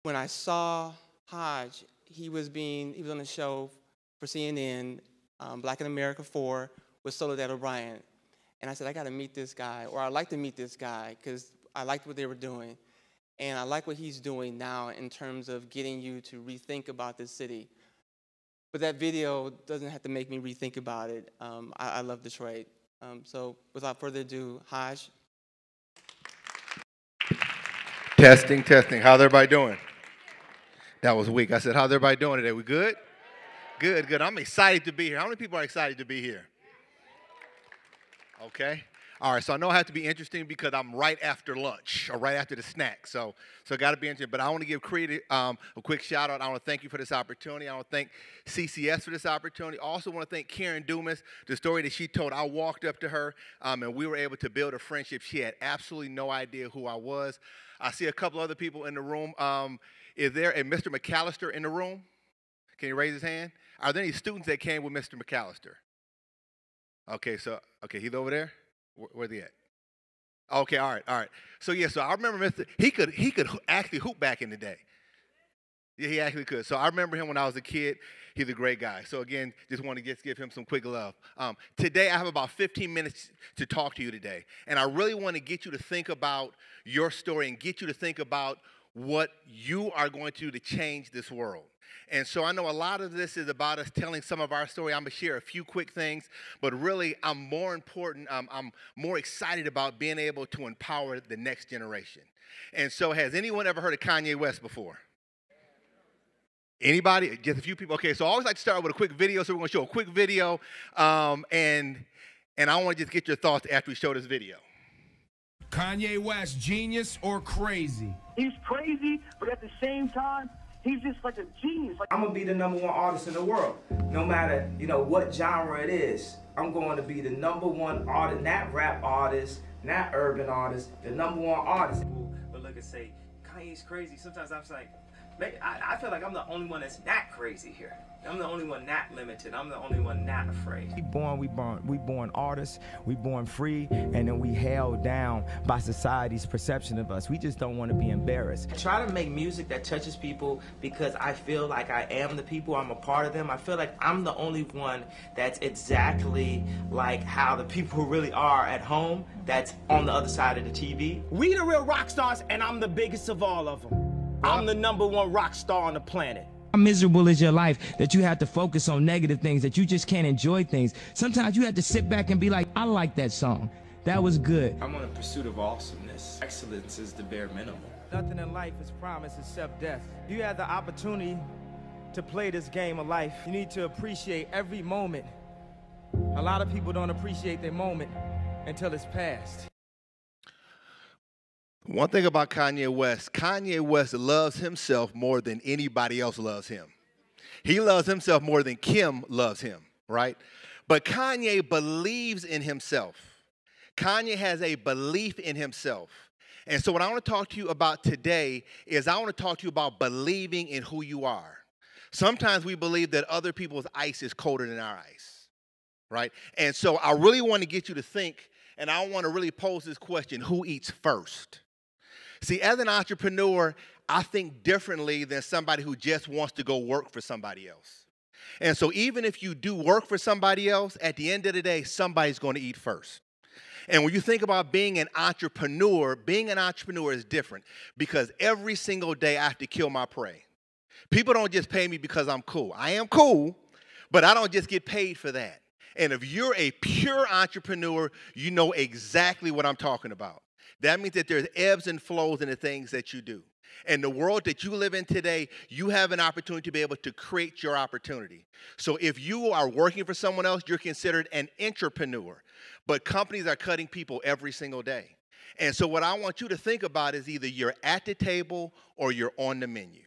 When I saw Hajj, he was on the show for CNN, Black in America 4, with Soledad O'Brien. And I said, I got to meet this guy, or I'd like to meet this guy, because I liked what they were doing. And I like what he's doing now in terms of getting you to rethink about this city. But that video doesn't have to make me rethink about it. I love Detroit. So without further ado, Hajj. Testing, testing. How's everybody doing? That was weak. I said, how's everybody doing today? We good? Good, good. I'm excited to be here. How many people are excited to be here? Okay. All right, so I know I have to be interesting because I'm right after lunch or right after the snack. So I got to be interesting. But I want to give a quick shout out. I want to thank you for this opportunity. I want to thank CCS for this opportunity. I also want to thank Karen Dumas, the story that she told. I walked up to her and we were able to build a friendship. She had absolutely no idea who I was. I see a couple other people in the room. Is there a Mr. McAllister in the room? Can you raise his hand? Are there any students that came with Mr. McAllister? Okay, he's over there. Where's he at? Okay, all right. So yeah, so I remember he could actually hoop back in the day. Yeah, he actually could. So I remember him when I was a kid. He's a great guy. So again, just want to give him some quick love. Today I have about 15 minutes to talk to you today, and I really want to get you to think about your story and get you to think about what you are going to do to change this world. And so I know a lot of this is about us telling some of our story. I'm going to share a few quick things, but really I'm more excited about being able to empower the next generation. And so has anyone ever heard of Kanye West before? Anybody? Just a few people? Okay, so I always like to start with a quick video, so we're going to show a quick video, and I want to just get your thoughts after we show this video. Kanye West, genius or crazy? He's crazy, but at the same time, he's just like a genius. I'm gonna be the #1 artist in the world. No matter, what genre it is. I'm going to be the #1 artist, not rap artist, not urban artist, the #1 artist. But look and say, Kanye's crazy. Sometimes I'm just like, I feel like I'm the only one that's not crazy here. I'm the only one not limited. I'm the only one not afraid. We born artists, we born free, and then we held down by society's perception of us. We just don't want to be embarrassed. I try to make music that touches people because I feel like I am the people, I'm a part of them. I feel like I'm the only one that's exactly like how the people really are at home, that's on the other side of the TV. We the real rock stars, and I'm the biggest of all of them. I'm the #1 rock star on the planet. How miserable is your life that you have to focus on negative things, that you just can't enjoy things? Sometimes you have to sit back and be like, I like that song. That was good. I'm on a pursuit of awesomeness. Excellence is the bare minimum. Nothing in life is promised except death. You have the opportunity to play this game of life. You need to appreciate every moment. A lot of people don't appreciate their moment until it's past. One thing about Kanye West loves himself more than anybody else loves him. He loves himself more than Kim loves him, right? But Kanye believes in himself. Kanye has a belief in himself. And so what I want to talk to you about today is I want to talk to you about believing in who you are. Sometimes we believe that other people's ice is colder than our ice, right? And so I really want to get you to think, and I want to really pose this question: who eats first? See, as an entrepreneur, I think differently than somebody who just wants to go work for somebody else. And so even if you do work for somebody else, at the end of the day, somebody's going to eat first. And when you think about being an entrepreneur is different because every single day I have to kill my prey. People don't just pay me because I'm cool. I am cool, but I don't just get paid for that. And if you're a pure entrepreneur, you know exactly what I'm talking about. That means that there's ebbs and flows in the things that you do. And the world that you live in today, you have an opportunity to be able to create your opportunity. So if you are working for someone else, you're considered an entrepreneur. But companies are cutting people every single day. And so what I want you to think about is either you're at the table or you're on the menu.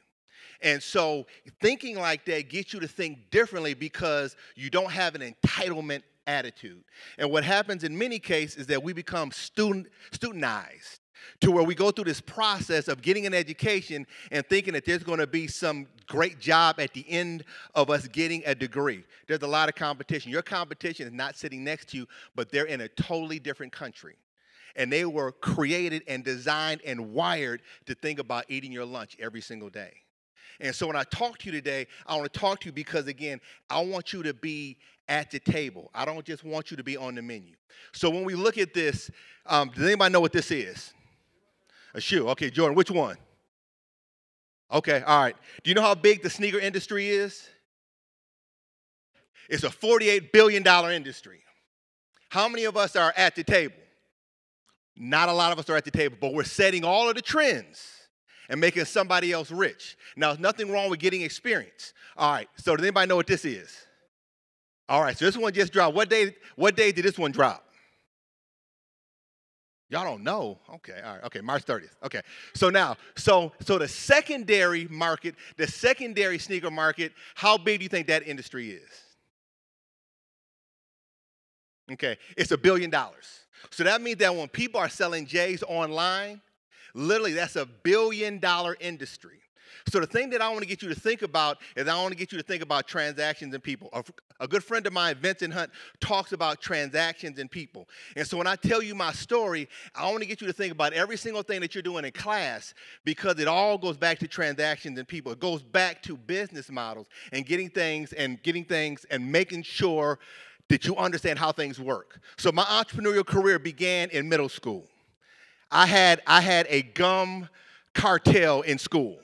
And so thinking like that gets you to think differently because you don't have an entitlement attitude. And what happens in many cases is that we become studentized to where we go through this process of getting an education and thinking that there's going to be some great job at the end of us getting a degree. There's a lot of competition. Your competition is not sitting next to you, but they're in a totally different country. And they were created and designed and wired to think about eating your lunch every single day. And so when I talk to you today, I want to talk to you because, again, I want you to be at the table. I don't just want you to be on the menu. So when we look at this, does anybody know what this is? A shoe. Okay, Jordan, which one? Okay, all right. Do you know how big the sneaker industry is? It's a $48 billion industry. How many of us are at the table? Not a lot of us are at the table, but we're setting all of the trends and making somebody else rich. Now, there's nothing wrong with getting experience. All right, so does anybody know what this is? All right, so this one just dropped. What day did this one drop? Y'all don't know? Okay, all right, okay, March 30th. Okay, so now, so the secondary market, the secondary sneaker market, how big do you think that industry is? Okay, it's $1 billion. So that means that when people are selling J's online, literally that's $1 billion industry. So the thing that I want to get you to think about is I want to get you to think about transactions and people. A good friend of mine, Vincent Hunt, talks about transactions and people. And so when I tell you my story, I want to get you to think about every single thing that you're doing in class because it all goes back to transactions and people. It goes back to business models and getting things and making sure that you understand how things work. So my entrepreneurial career began in middle school. I had a gum cartel in school.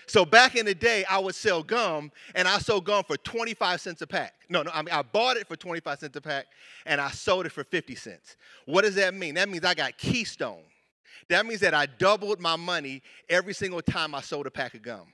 So back in the day, I would sell gum, and I sold gum for 25 cents a pack. I bought it for 25 cents a pack, and I sold it for 50 cents. What does that mean? That means I got Keystone. That means that I doubled my money every single time I sold a pack of gum.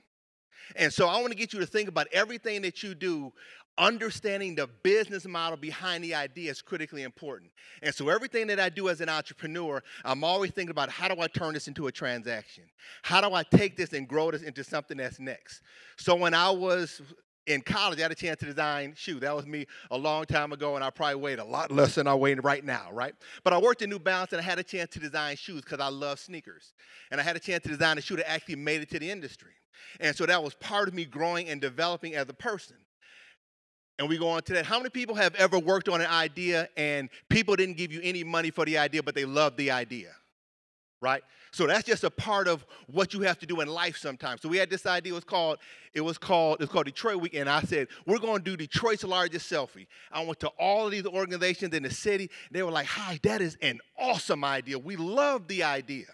And so I want to get you to think about everything that you do. Understanding the business model behind the idea is critically important. And so everything that I do as an entrepreneur, I'm always thinking about how do I turn this into a transaction? How do I take this and grow this into something that's next? So when I was in college, I had a chance to design shoes. That was me a long time ago, and I probably weighed a lot less than I weigh right now, right? But I worked at New Balance, and I had a chance to design shoes because I love sneakers. And I had a chance to design a shoe that actually made it to the industry. And so that was part of me growing and developing as a person. And we go on to that. How many people have ever worked on an idea and people didn't give you any money for the idea, but they loved the idea, right? So that's just a part of what you have to do in life sometimes. So we had this idea. It was called Detroit Week, and I said, we're going to do Detroit's largest selfie. I went to all of these organizations in the city. They were like, hi, that is an awesome idea. We love the idea.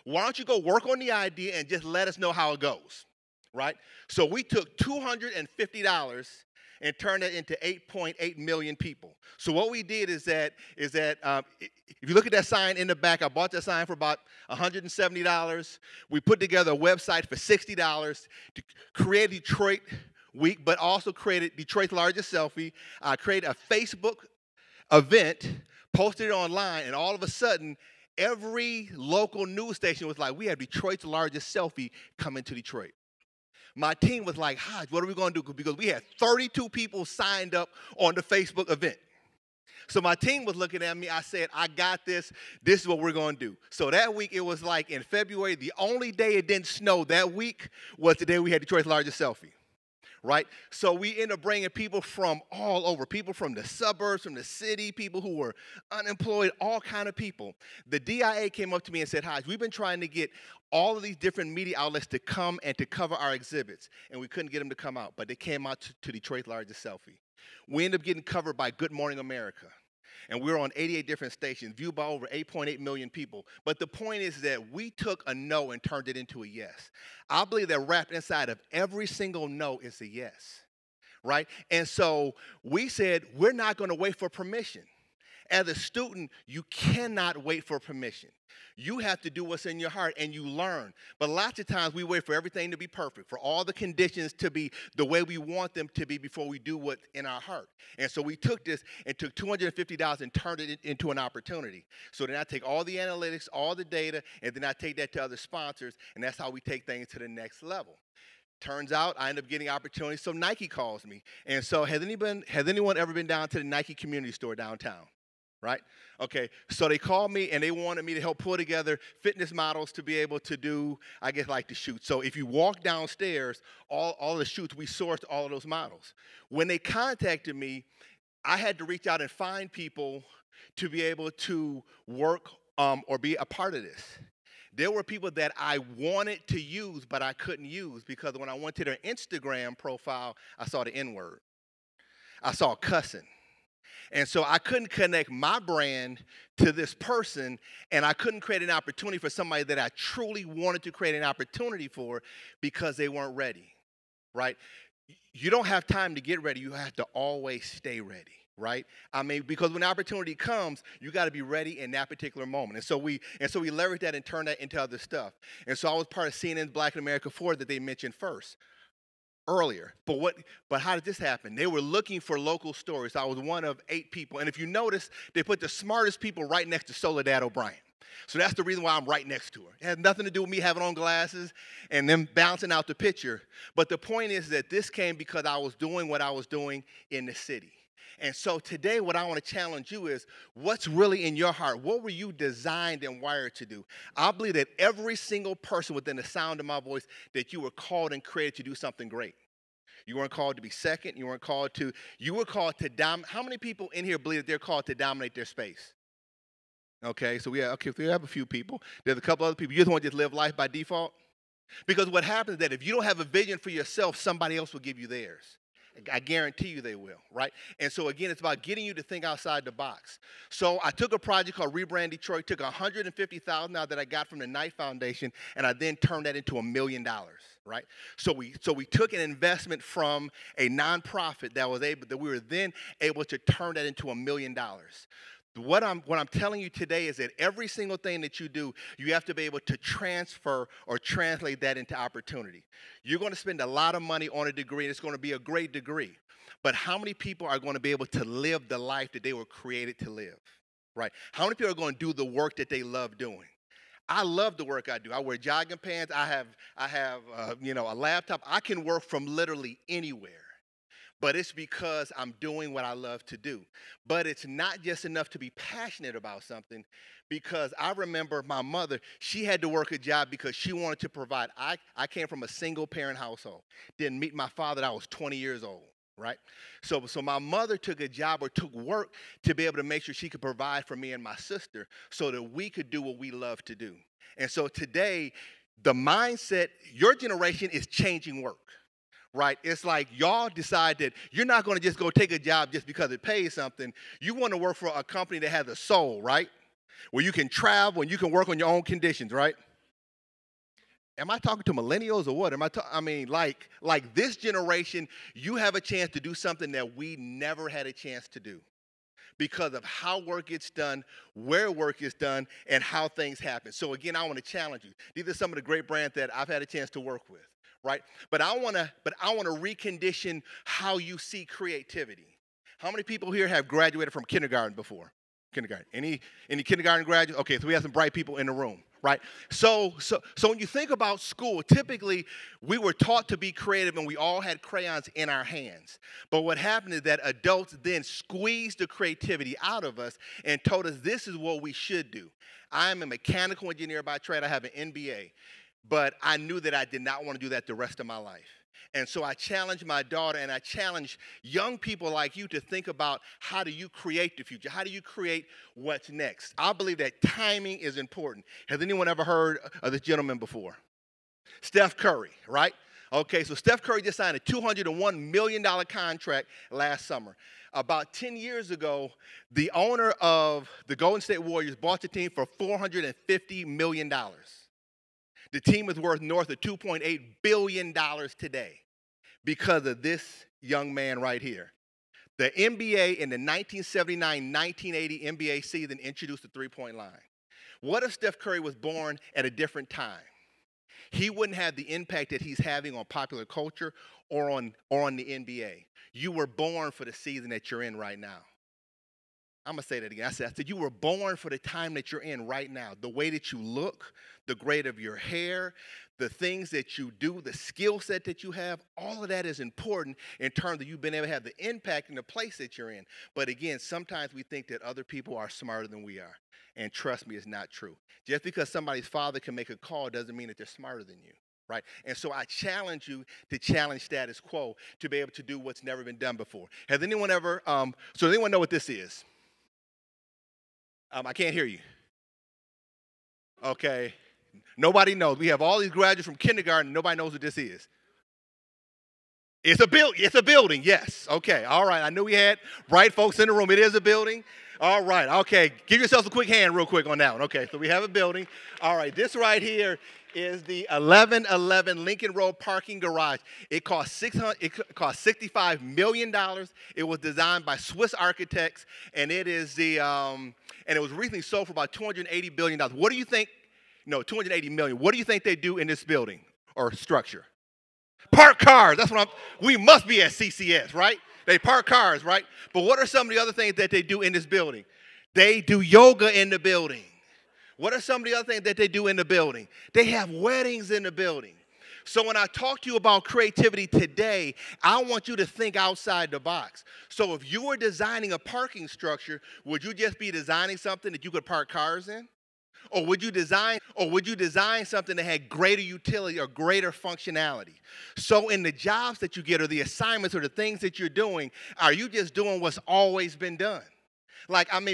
Why don't you go work on the idea and just let us know how it goes, right? So we took $250 and turned it into 8.8 million people. So what we did is that if you look at that sign in the back, I bought that sign for about $170. We put together a website for $60 to create Detroit Week, but also created Detroit's largest selfie. I created a Facebook event, posted it online, and all of a sudden, every local news station was like, we have Detroit's largest selfie coming to Detroit. My team was like, Hajj, what are we going to do? Because we had 32 people signed up on the Facebook event. So my team was looking at me. I said, I got this. This is what we're going to do. So that week, it was like in February, the only day it didn't snow that week was the day we had Detroit's largest selfie, right? So we ended up bringing people from all over, people from the suburbs, from the city, people who were unemployed, all kind of people. The DIA came up to me and said, Hajj, we've been trying to get all of these different media outlets to come and to cover our exhibits, and we couldn't get them to come out, but they came out to Detroit's largest selfie. We ended up getting covered by Good Morning America, and we were on 88 different stations, viewed by over 8.8 million people. But the point is that we took a no and turned it into a yes. I believe that wrapped inside of every single no is a yes, right? And so we said, we're not going to wait for permission. As a student, you cannot wait for permission. You have to do what's in your heart, and you learn. But lots of times, we wait for everything to be perfect, for all the conditions to be the way we want them to be before we do what's in our heart. And so we took this and took $250 and turned it into an opportunity. So then I take all the analytics, all the data, and then I take that to other sponsors, and that's how we take things to the next level. Turns out I end up getting opportunities, so Nike calls me. And so has anyone ever been down to the Nike community store downtown? Right? Okay, so they called me and they wanted me to help pull together fitness models to be able to do, I guess, like the shoots. So if you walk downstairs, all the shoots, we sourced all of those models. When they contacted me, I had to reach out and find people to be able to work or be a part of this. There were people that I wanted to use, but I couldn't use because when I went to their Instagram profile, I saw the N-word. I saw cussing. And so I couldn't connect my brand to this person, and I couldn't create an opportunity for somebody that I truly wanted to create an opportunity for because they weren't ready, right? You don't have time to get ready. You have to always stay ready, right? I mean, because when opportunity comes, you got to be ready in that particular moment. And so we leverage that and turn that into other stuff. And so I was part of CNN's Black in America 4 that they mentioned first. Earlier. But how did this happen? They were looking for local stories. I was one of 8 people. And if you notice, they put the smartest people right next to Soledad O'Brien. So that's the reason why I'm right next to her. It has nothing to do with me having on glasses and them bouncing out the picture. But the point is that this came because I was doing what I was doing in the city. And so today what I want to challenge you is what's really in your heart? What were you designed and wired to do? I believe that every single person within the sound of my voice, that you were called and created to do something great. You weren't called to be second. You were called to dominate. How many people in here believe that they're called to dominate their space? Okay, so we have a few people. There's a couple other people. You just want to just live life by default? Because what happens is that if you don't have a vision for yourself, somebody else will give you theirs. I guarantee you they will, right? And so, again, it's about getting you to think outside the box. So I took a project called Rebrand Detroit, took $150,000 that I got from the Knight Foundation, and I then turned that into $1 million, right? So we took an investment from a nonprofit that we were then able to turn that into $1 million. What I'm telling you today is that every single thing that you do, you have to be able to transfer or translate that into opportunity. You're going to spend a lot of money on a degree, and it's going to be a great degree. But how many people are going to be able to live the life that they were created to live, right? How many people are going to do the work that they love doing? I love the work I do. I wear jogging pants. I have a laptop. I can work from literally anywhere. But it's because I'm doing what I love to do. But it's not just enough to be passionate about something, because I remember my mother, she had to work a job because she wanted to provide. I came from a single parent household. Didn't meet my father till I was 20 years old, right? So my mother took a job or took work to be able to make sure she could provide for me and my sister so that we could do what we love to do. And so today, the mindset, your generation is changing work. Right? It's like y'all decide that you're not going to just go take a job just because it pays something. You want to work for a company that has a soul, right? Where you can travel and you can work on your own conditions, right? Am I talking to millennials or what? Like this generation, you have a chance to do something that we never had a chance to do because of how work gets done, where work is done, and how things happen. So again, I want to challenge you. These are some of the great brands that I've had a chance to work with, right? But I want to recondition how you see creativity. How many people here have graduated from kindergarten before? Kindergarten. Any kindergarten graduates? Okay, so we have some bright people in the room, right? So when you think about school, typically we were taught to be creative and we all had crayons in our hands. But what happened is that adults then squeezed the creativity out of us and told us this is what we should do. I'm a mechanical engineer by trade. I have an MBA. But I knew that I did not want to do that the rest of my life. And so I challenged my daughter and I challenged young people like you to think about how do you create the future? How do you create what's next? I believe that timing is important. Has anyone ever heard of this gentleman before? Steph Curry, right? Okay, so Steph Curry just signed a $201 million contract last summer. About 10 years ago, the owner of the Golden State Warriors bought the team for $450 million. The team is worth north of $2.8 billion today because of this young man right here. The NBA in the 1979-1980 NBA season introduced the three-point line. What if Steph Curry was born at a different time? He wouldn't have the impact that he's having on popular culture or on the NBA. You were born for the season that you're in right now. I'm going to say that again. I said, you were born for the time that you're in right now. The way that you look, the grade of your hair, the things that you do, the skill set that you have, all of that is important in terms of you being able to have the impact in the place that you're in. But again, sometimes we think that other people are smarter than we are. And trust me, it's not true. Just because somebody's father can make a call doesn't mean that they're smarter than you. Right? And so I challenge you to challenge status quo to be able to do what's never been done before. Has anyone ever, so does anyone know what this is? I can't hear you. Okay. Nobody knows. We have all these graduates from kindergarten. Nobody knows what this is. It's a building. It's a building, yes. Okay, all right. I knew we had bright folks in the room. It is a building. All right, okay. Give yourselves a quick hand real quick on that one. Okay, so we have a building. All right, this right here is the 1111 Lincoln Road parking garage. It cost $65 million. It was designed by Swiss architects, and it is and it was recently sold for about $280 billion. What do you think? No, $280 million. What do you think they do in this building or structure? Park cars. That's what we must be at CCS, right? They park cars, right? But what are some of the other things that they do in this building? They do yoga in the building. What are some of the other things that they do in the building? They have weddings in the building. So when I talk to you about creativity today, I want you to think outside the box. So if you were designing a parking structure, would you just be designing something that you could park cars in? Or would you design something that had greater utility or greater functionality? So in the jobs that you get or the assignments or the things that you're doing, are you just doing what's always been done?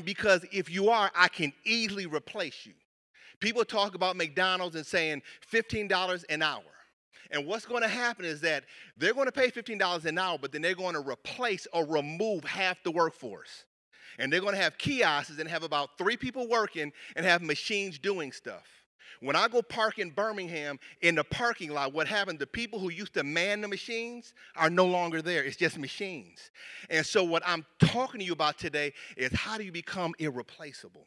Because if you are, I can easily replace you. People talk about McDonald's and saying $15 an hour. And what's going to happen is that they're going to pay $15 an hour, but then they're going to replace or remove half the workforce. And they're going to have kiosks and have about 3 people working and have machines doing stuff. When I go park in Birmingham in the parking lot, what happened? The people who used to man the machines are no longer there. It's just machines. And so what I'm talking to you about today is how do you become irreplaceable?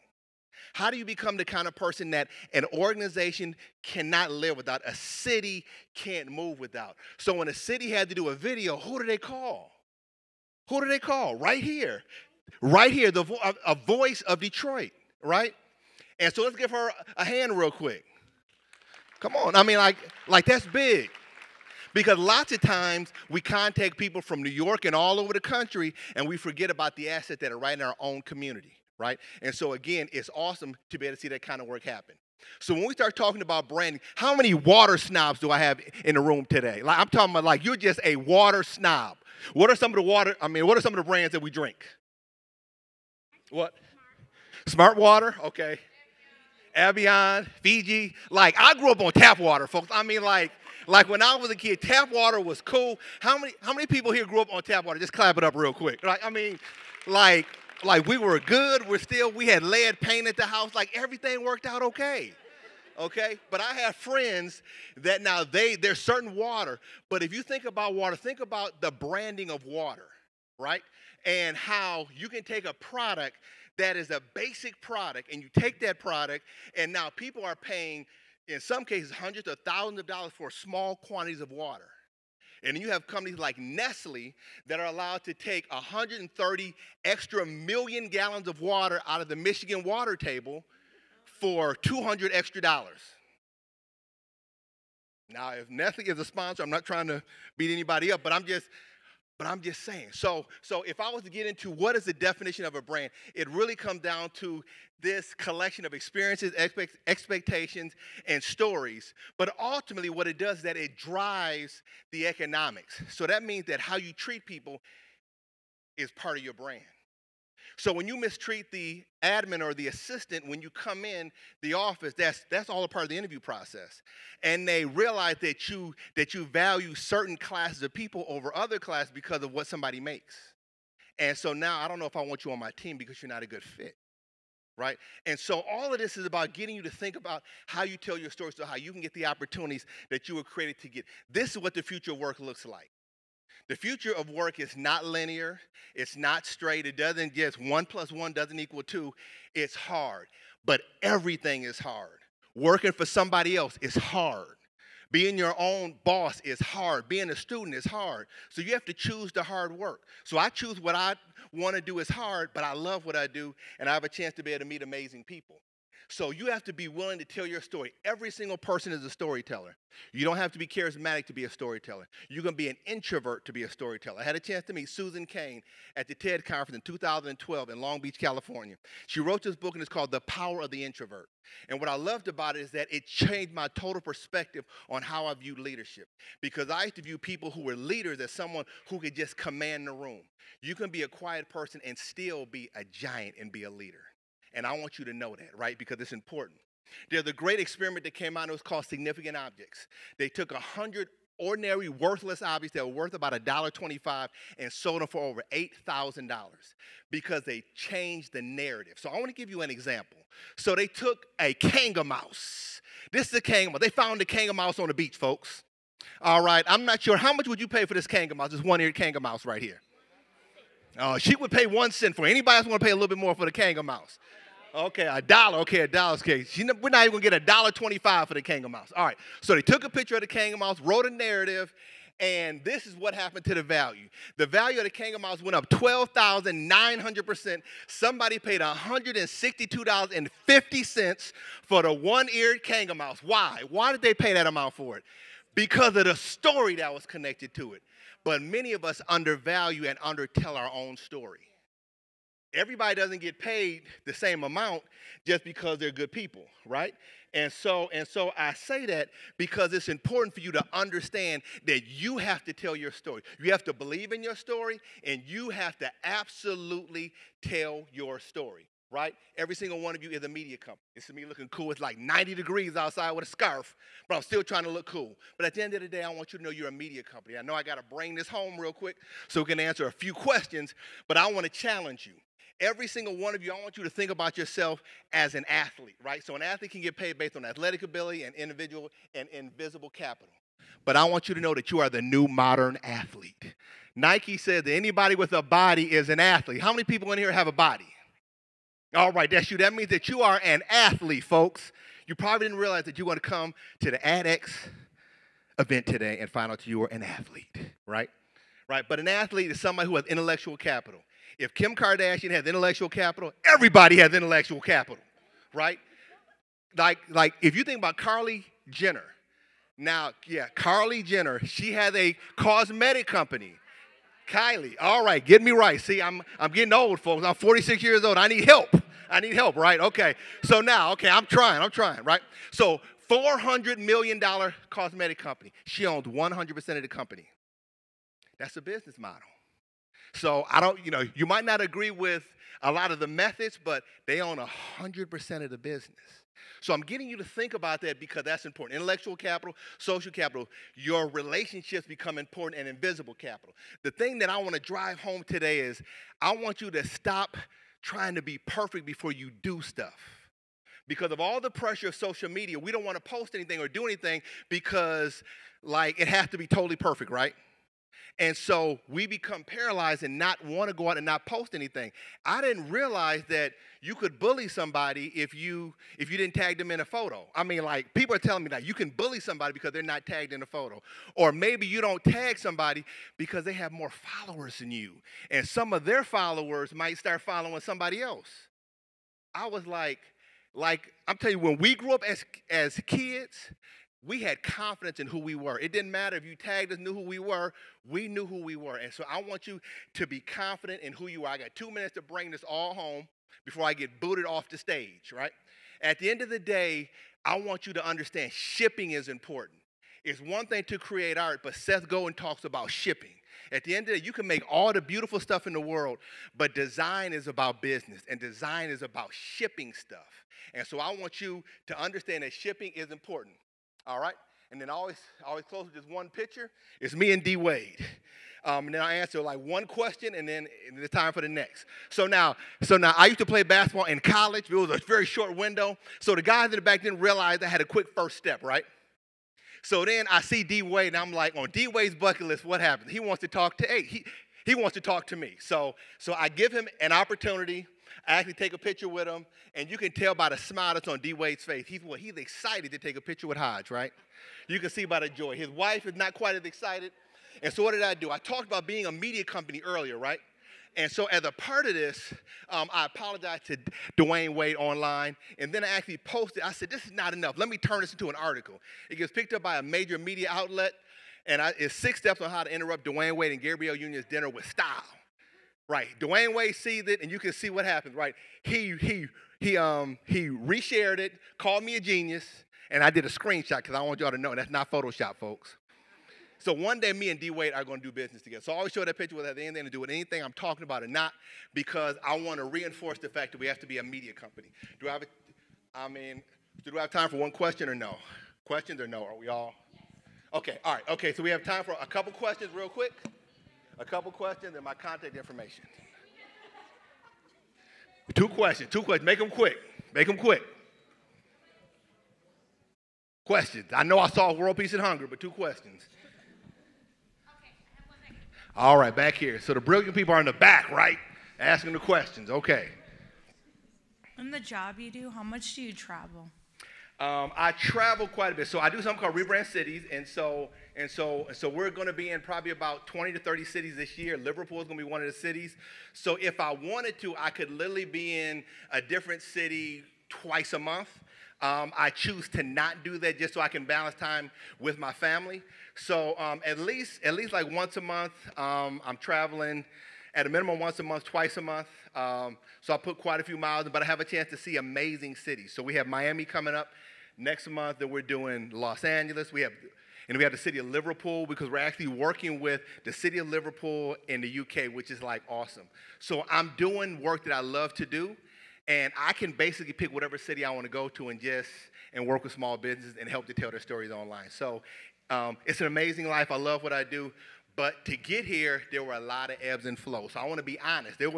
How do you become the kind of person that an organization cannot live without, a city can't move without? So when a city had to do a video, who do they call? Who do they call? Right here. Right here, a voice of Detroit, right? And so let's give her a hand real quick. Come on. Like that's big. Because lots of times we contact people from New York and all over the country, and we forget about the assets that are right in our own community, right? And so, again, it's awesome to be able to see that kind of work happen. So when we start talking about branding, how many water snobs do I have in the room today? I'm talking about you're just a water snob. What are some of the brands that we drink? What? Smart water? Okay. Evian, Fiji. I grew up on tap water, folks. When I was a kid, tap water was cool. How many people here grew up on tap water? Just clap it up real quick. We were good. We had lead paint at the house. Everything worked out okay. Okay? But I have friends that now there's certain water. But if you think about water, think about the branding of water, right? And how you can take a product that is a basic product, and you take that product, and now people are paying, in some cases, hundreds of thousands of dollars for small quantities of water. And then you have companies like Nestle that are allowed to take 130 extra million gallons of water out of the Michigan water table for $200 extra. Now, if Nestle is a sponsor, I'm not trying to beat anybody up, but I'm just saying. So if I was to get into what is the definition of a brand, it really comes down to this collection of experiences, expectations, and stories. But ultimately what it does is that it drives the economics. So that means that how you treat people is part of your brand. So when you mistreat the admin or the assistant when you come in the office, that's all a part of the interview process. And they realize that you value certain classes of people over other classes because of what somebody makes. And so now I don't know if I want you on my team because you're not a good fit, right? And so all of this is about getting you to think about how you tell your story, so how you can get the opportunities that you were created to get. This is what the future of work looks like. The future of work is not linear. It's not straight. It doesn't just 1 + 1 doesn't equal 2. It's hard. But everything is hard. Working for somebody else is hard. Being your own boss is hard. Being a student is hard. So you have to choose the hard work. So I choose what I want to do is hard, but I love what I do, and I have a chance to be able to meet amazing people. So you have to be willing to tell your story. Every single person is a storyteller. You don't have to be charismatic to be a storyteller. You can be an introvert to be a storyteller. I had a chance to meet Susan Cain at the TED conference in 2012 in Long Beach, California. She wrote this book, and it's called The Power of the Introvert. And what I loved about it is that it changed my total perspective on how I view leadership. Because I used to view people who were leaders as someone who could just command the room. You can be a quiet person and still be a giant and be a leader. And I want you to know that, right? Because it's important. There's a great experiment that came out, it was called Significant Objects. They took 100 ordinary, worthless objects that were worth about $1.25 and sold them for over $8,000 because they changed the narrative. So I want to give you an example. So they took a Kanga Mouse. This is a Kanga Mouse. They found the Kanga Mouse on the beach, folks. All right, I'm not sure. How much would you pay for this Kanga Mouse, this one-eared Kanga Mouse right here? She would pay 1 cent for it. Anybody else want to pay a little bit more for the Kanga Mouse? Okay, $1. Okay, $1. Okay, we're not even going to get $1.25 for the Kanga Mouse. All right, so they took a picture of the Kanga Mouse, wrote a narrative, and this is what happened to the value. The value of the Kanga Mouse went up 12,900%. Somebody paid $162.50 for the one-eared Kanga Mouse. Why? Why did they pay that amount for it? Because of the story that was connected to it. But many of us undervalue and undertell our own story. Everybody doesn't get paid the same amount just because they're good people, right? And so I say that because it's important for you to understand that you have to tell your story. You have to believe in your story, and you have to absolutely tell your story, right? Every single one of you is a media company. This is me looking cool. It's like 90 degrees outside with a scarf, but I'm still trying to look cool. But at the end of the day, I want you to know you're a media company. I know I got to bring this home real quick so we can answer a few questions, but I want to challenge you. Every single one of you, I want you to think about yourself as an athlete, right? So an athlete can get paid based on athletic ability and individual and invisible capital. But I want you to know that you are the new modern athlete. Nike said that anybody with a body is an athlete. How many people in here have a body? All right, that's you. That means that you are an athlete, folks. You probably didn't realize that you want to come to the AdX event today and find out you are an athlete, right? Right, but an athlete is somebody who has intellectual capital. If Kim Kardashian has intellectual capital, everybody has intellectual capital, right? Like if you think about Kylie Jenner, now, yeah, Kylie Jenner, she has a cosmetic company. Kylie, all right, get me right. See, I'm getting old, folks. I'm 46 years old. I need help. Right? Okay. So now, okay, I'm trying, right? So $400 million cosmetic company. She owns 100% of the company. That's a business model. So you might not agree with a lot of the methods, but they own 100% of the business. So I'm getting you to think about that because that's important. Intellectual capital, social capital, your relationships become important, and invisible capital. The thing that I want to drive home today is I want you to stop trying to be perfect before you do stuff. Because of all the pressure of social media, we don't want to post anything or do anything because, it has to be totally perfect, right? And so we become paralyzed and not want to go out and not post anything. I didn't realize that you could bully somebody if you didn't tag them in a photo. I mean, people are telling me that you can bully somebody because they're not tagged in a photo. Or maybe you don't tag somebody because they have more followers than you. And some of their followers might start following somebody else. I was like I'm telling you, when we grew up as kids, we had confidence in who we were. It didn't matter if you tagged us, knew who we were. We knew who we were. And so I want you to be confident in who you are. I got 2 minutes to bring this all home before I get booted off the stage, right? At the end of the day, I want you to understand shipping is important. It's one thing to create art, but Seth Godin talks about shipping. At the end of the day, you can make all the beautiful stuff in the world, but design is about business, and design is about shipping stuff. And so I want you to understand that shipping is important. All right? And then I always close with just one picture. It's me and D Wade. And then I answer one question, and then it's time for the next. So now I used to play basketball in college. It was a very short window. So the guys in the back didn't realize I had a quick first step, right? So then I see D Wade, and I'm like, on D Wade's bucket list, what happens? He wants to talk to he wants to talk to me. So I give him an opportunity. I actually take a picture with him, and you can tell by the smile that's on D Wade's face. He's excited to take a picture with Hajj, right? You can see by the joy. His wife is not quite as excited. And so what did I do? I talked about being a media company earlier, right? And so as a part of this, I apologized to Dwayne Wade online, and then I actually posted. I said, this is not enough. Let me turn this into an article. It gets picked up by a major media outlet, and it's 6 steps on how to interrupt Dwayne Wade and Gabrielle Union's dinner with style. Right, Dwayne Wade sees it, and you can see what happens. Right, he reshared it, called me a genius, and I did a screenshot because I want y'all to know that's not Photoshop, folks. So one day, me and D Wade are going to do business together. So I always show that picture whether it has anything to do with anything I'm talking about or not, because I want to reinforce the fact that we have to be a media company. Do we have time for one question or no? Questions or no? Are we all? Okay, all right. Okay, so we have time for a couple questions real quick. A couple questions and my contact information. Two questions. Make them quick. Questions. I know I saw World Peace and Hunger, but 2 questions. Okay, I have one next. All right, back here. So the brilliant people are in the back, right? Asking the questions. Okay. In the job you do, how much do you travel? I travel quite a bit. So I do something called Rebrand Cities, and so we're going to be in probably about 20 to 30 cities this year. Liverpool is going to be one of the cities. So if I wanted to, I could literally be in a different city twice a month. I choose to not do that just so I can balance time with my family. So at least like once a month, I'm traveling. At a minimum once a month, twice a month. So I put quite a few miles in, but I have a chance to see amazing cities. So we have Miami coming up next month, and we're doing Los Angeles. We have the city of Liverpool, because we're actually working with the city of Liverpool in the UK, which is like awesome. So I'm doing work that I love to do, and I can basically pick whatever city I want to go to and work with small businesses and help to tell their stories online. So it's an amazing life. I love what I do. But to get here, there were a lot of ebbs and flows. So I want to be honest. There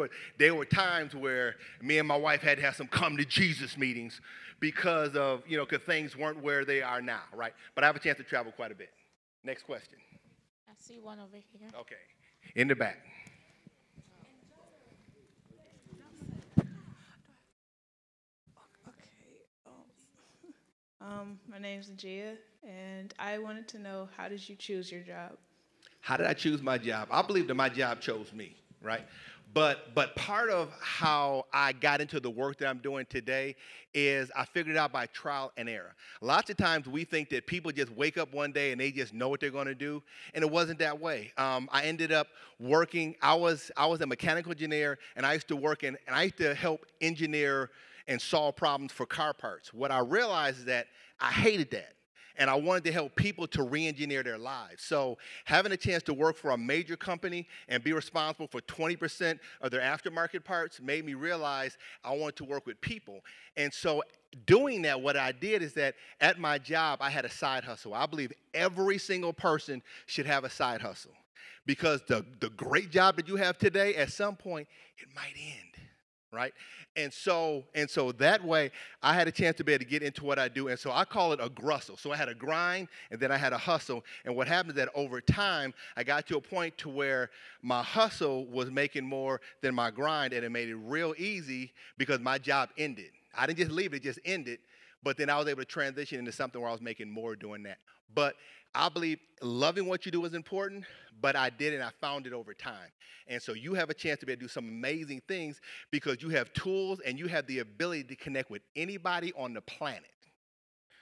were times where me and my wife had to have some come to Jesus meetings because things weren't where they are now, right? But I have a chance to travel quite a bit. Next question. I see one over here. Okay. In the back. My name's Najia, and I wanted to know, how did you choose your job? How did I choose my job? I believe that my job chose me, right? But part of how I got into the work that I'm doing today is I figured it out by trial and error. Lots of times we think that people just wake up one day and they just know what they're going to do, and it wasn't that way. I ended up working. I was a mechanical engineer, and I used to help engineer and solve problems for car parts. What I realized is that I hated that. And I wanted to help people to re-engineer their lives. So having a chance to work for a major company and be responsible for 20% of their aftermarket parts made me realize I wanted to work with people. And so doing that, what I did is that at my job, I had a side hustle. I believe every single person should have a side hustle, because the great job that you have today, at some point, it might end. Right? And so that way, I had a chance to be able to get into what I do. And so I call it a grustle. So I had a grind, and then I had a hustle. And what happened is that over time, I got to a point to where my hustle was making more than my grind, and it made it real easy because my job ended. I didn't just leave it just ended. But then I was able to transition into something where I was making more doing that. But I believe loving what you do is important, but I did, and I found it over time. And so you have a chance to be able to do some amazing things because you have tools and you have the ability to connect with anybody on the planet.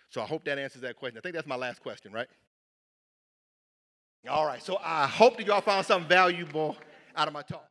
So I hope that answers that question. I think that's my last question, right? All right, so I hope that y'all found something valuable out of my talk.